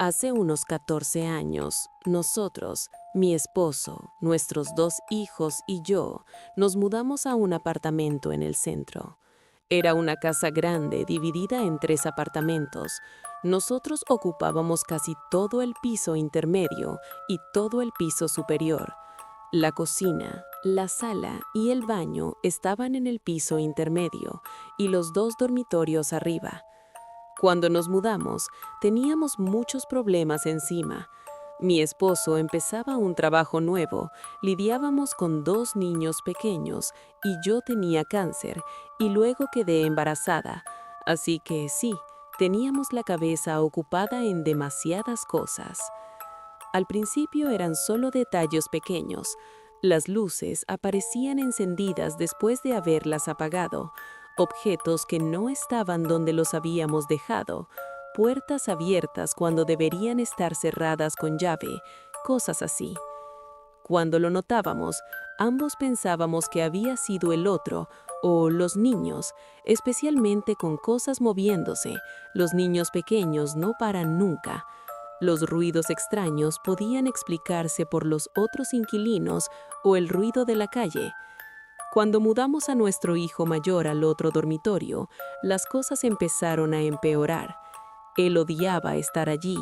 Hace unos 14 años, nosotros, mi esposo, nuestros 2 hijos y yo, nos mudamos a un apartamento en el centro. Era una casa grande dividida en 3 apartamentos. Nosotros ocupábamos casi todo el piso intermedio y todo el piso superior. La cocina, la sala y el baño estaban en el piso intermedio y los 2 dormitorios arriba. Cuando nos mudamos, teníamos muchos problemas encima. Mi esposo empezaba un trabajo nuevo, lidiábamos con 2 niños pequeños y yo tenía cáncer y luego quedé embarazada. Así que sí, teníamos la cabeza ocupada en demasiadas cosas. Al principio eran solo detalles pequeños. Las luces aparecían encendidas después de haberlas apagado, objetos que no estaban donde los habíamos dejado, puertas abiertas cuando deberían estar cerradas con llave, cosas así. Cuando lo notábamos, ambos pensábamos que había sido el otro o los niños, especialmente con cosas moviéndose. Los niños pequeños no paran nunca. Los ruidos extraños podían explicarse por los otros inquilinos o el ruido de la calle. Cuando mudamos a nuestro hijo mayor al otro dormitorio, las cosas empezaron a empeorar. Él odiaba estar allí,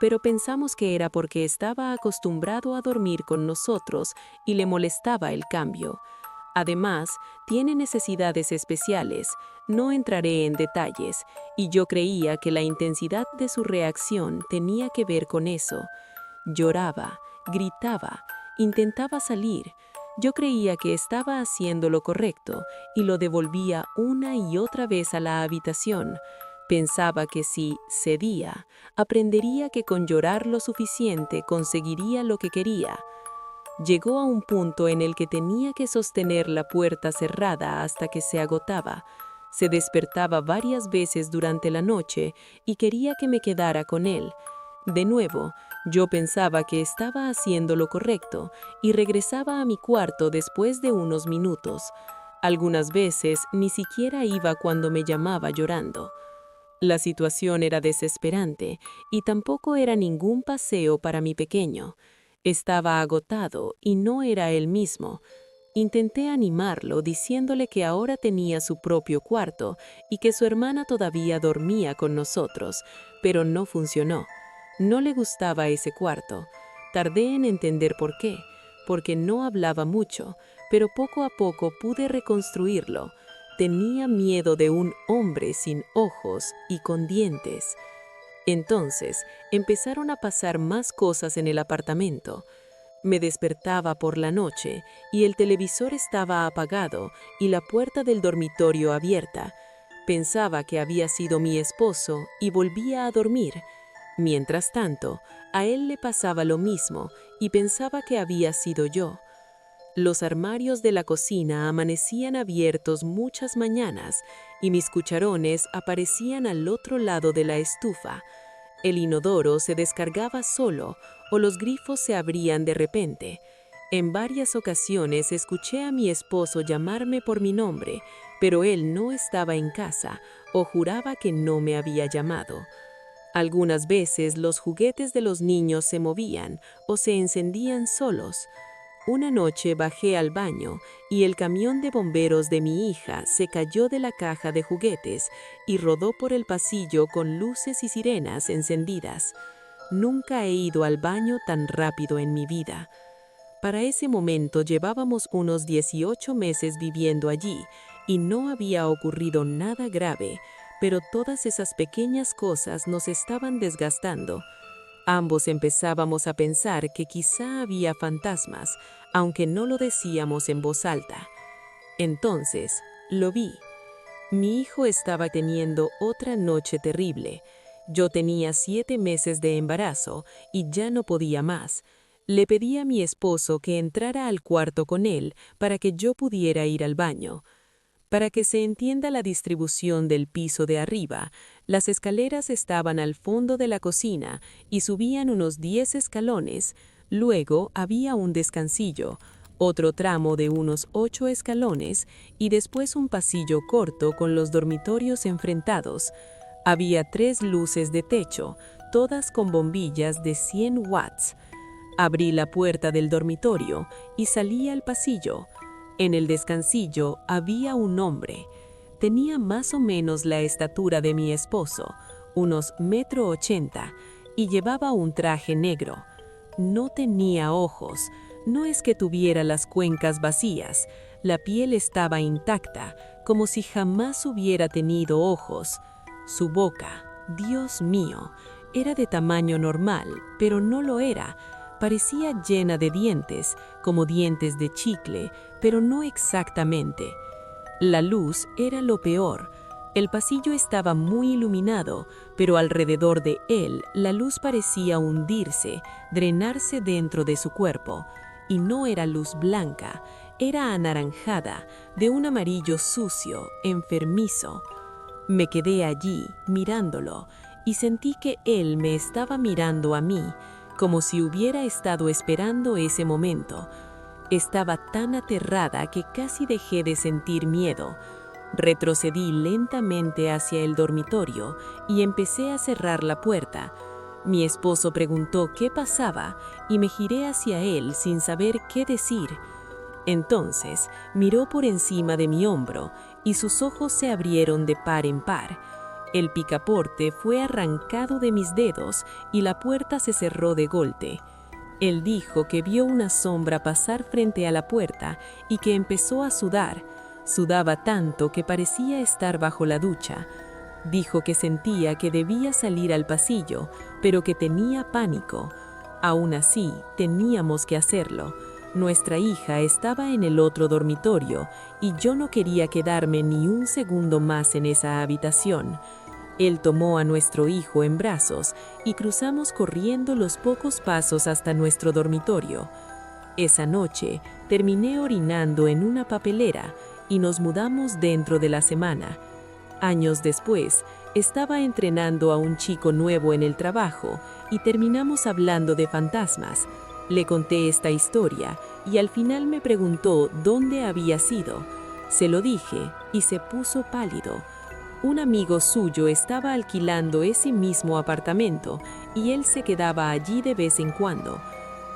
pero pensamos que era porque estaba acostumbrado a dormir con nosotros y le molestaba el cambio. Además, tiene necesidades especiales, no entraré en detalles, y yo creía que la intensidad de su reacción tenía que ver con eso. Lloraba, gritaba, intentaba salir. Yo creía que estaba haciendo lo correcto y lo devolvía una y otra vez a la habitación. Pensaba que si cedía, aprendería que con llorar lo suficiente conseguiría lo que quería. Llegó a un punto en el que tenía que sostener la puerta cerrada hasta que se agotaba. Se despertaba varias veces durante la noche y quería que me quedara con él. De nuevo, yo pensaba que estaba haciendo lo correcto y regresaba a mi cuarto después de unos minutos. Algunas veces ni siquiera iba cuando me llamaba llorando. La situación era desesperante y tampoco era ningún paseo para mi pequeño. Estaba agotado y no era él mismo. Intenté animarlo diciéndole que ahora tenía su propio cuarto y que su hermana todavía dormía con nosotros, pero no funcionó. No le gustaba ese cuarto. Tardé en entender por qué, porque no hablaba mucho, pero poco a poco pude reconstruirlo. Tenía miedo de un hombre sin ojos y con dientes. Entonces, empezaron a pasar más cosas en el apartamento. Me despertaba por la noche y el televisor estaba apagado y la puerta del dormitorio abierta. Pensaba que había sido mi esposo y volvía a dormir. Mientras tanto, a él le pasaba lo mismo y pensaba que había sido yo. Los armarios de la cocina amanecían abiertos muchas mañanas y mis cucharones aparecían al otro lado de la estufa. El inodoro se descargaba solo o los grifos se abrían de repente. En varias ocasiones escuché a mi esposo llamarme por mi nombre, pero él no estaba en casa o juraba que no me había llamado. Algunas veces los juguetes de los niños se movían o se encendían solos. Una noche bajé al baño y el camión de bomberos de mi hija se cayó de la caja de juguetes y rodó por el pasillo con luces y sirenas encendidas. Nunca he ido al baño tan rápido en mi vida. Para ese momento llevábamos unos 18 meses viviendo allí y no había ocurrido nada grave, pero todas esas pequeñas cosas nos estaban desgastando. Ambos empezábamos a pensar que quizá había fantasmas, aunque no lo decíamos en voz alta. Entonces, lo vi. Mi hijo estaba teniendo otra noche terrible. Yo tenía 7 meses de embarazo y ya no podía más. Le pedí a mi esposo que entrara al cuarto con él para que yo pudiera ir al baño. Para que se entienda la distribución del piso de arriba, las escaleras estaban al fondo de la cocina y subían unos 10 escalones. Luego había un descansillo, otro tramo de unos 8 escalones y después un pasillo corto con los dormitorios enfrentados. Había 3 luces de techo, todas con bombillas de 100 watts. Abrí la puerta del dormitorio y salí al pasillo. En el descansillo había un hombre. Tenía más o menos la estatura de mi esposo, unos 1,80 m, y llevaba un traje negro. No tenía ojos, no es que tuviera las cuencas vacías, la piel estaba intacta, como si jamás hubiera tenido ojos. Su boca, Dios mío, era de tamaño normal, pero no lo era. Parecía llena de dientes, como dientes de chicle, pero no exactamente. La luz era lo peor. El pasillo estaba muy iluminado, pero alrededor de él la luz parecía hundirse, drenarse dentro de su cuerpo. Y no era luz blanca, era anaranjada, de un amarillo sucio, enfermizo. Me quedé allí, mirándolo, y sentí que él me estaba mirando a mí, como si hubiera estado esperando ese momento. Estaba tan aterrada que casi dejé de sentir miedo. Retrocedí lentamente hacia el dormitorio y empecé a cerrar la puerta. Mi esposo preguntó qué pasaba y me giré hacia él sin saber qué decir. Entonces miró por encima de mi hombro y sus ojos se abrieron de par en par. El picaporte fue arrancado de mis dedos y la puerta se cerró de golpe. Él dijo que vio una sombra pasar frente a la puerta y que empezó a sudar. Sudaba tanto que parecía estar bajo la ducha. Dijo que sentía que debía salir al pasillo, pero que tenía pánico. Aún así, teníamos que hacerlo. Nuestra hija estaba en el otro dormitorio y yo no quería quedarme ni un segundo más en esa habitación. Él tomó a nuestro hijo en brazos y cruzamos corriendo los pocos pasos hasta nuestro dormitorio. Esa noche terminé orinando en una papelera y nos mudamos dentro de la semana. Años después, estaba entrenando a un chico nuevo en el trabajo y terminamos hablando de fantasmas. Le conté esta historia y al final me preguntó dónde había sido. Se lo dije y se puso pálido. Un amigo suyo estaba alquilando ese mismo apartamento y él se quedaba allí de vez en cuando.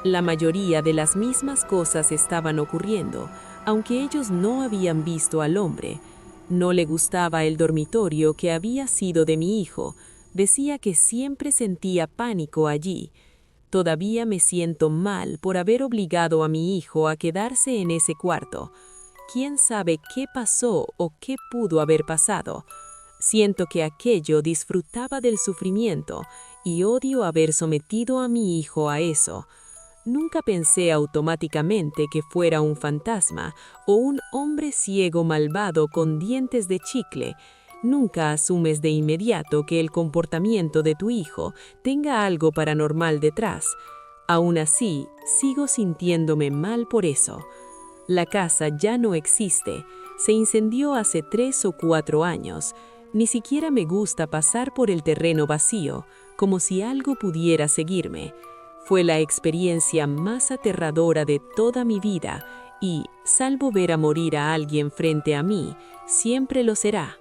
La mayoría de las mismas cosas estaban ocurriendo, aunque ellos no habían visto al hombre. No le gustaba el dormitorio que había sido de mi hijo. Decía que siempre sentía pánico allí. Todavía me siento mal por haber obligado a mi hijo a quedarse en ese cuarto. ¿Quién sabe qué pasó o qué pudo haber pasado? Siento que aquello disfrutaba del sufrimiento y odio haber sometido a mi hijo a eso. Nunca pensé automáticamente que fuera un fantasma o un hombre ciego malvado con dientes de chicle. Nunca asumes de inmediato que el comportamiento de tu hijo tenga algo paranormal detrás. Aún así, sigo sintiéndome mal por eso. La casa ya no existe. Se incendió hace 3 o 4 años. Ni siquiera me gusta pasar por el terreno vacío, como si algo pudiera seguirme. Fue la experiencia más aterradora de toda mi vida y, salvo ver a morir a alguien frente a mí, siempre lo será.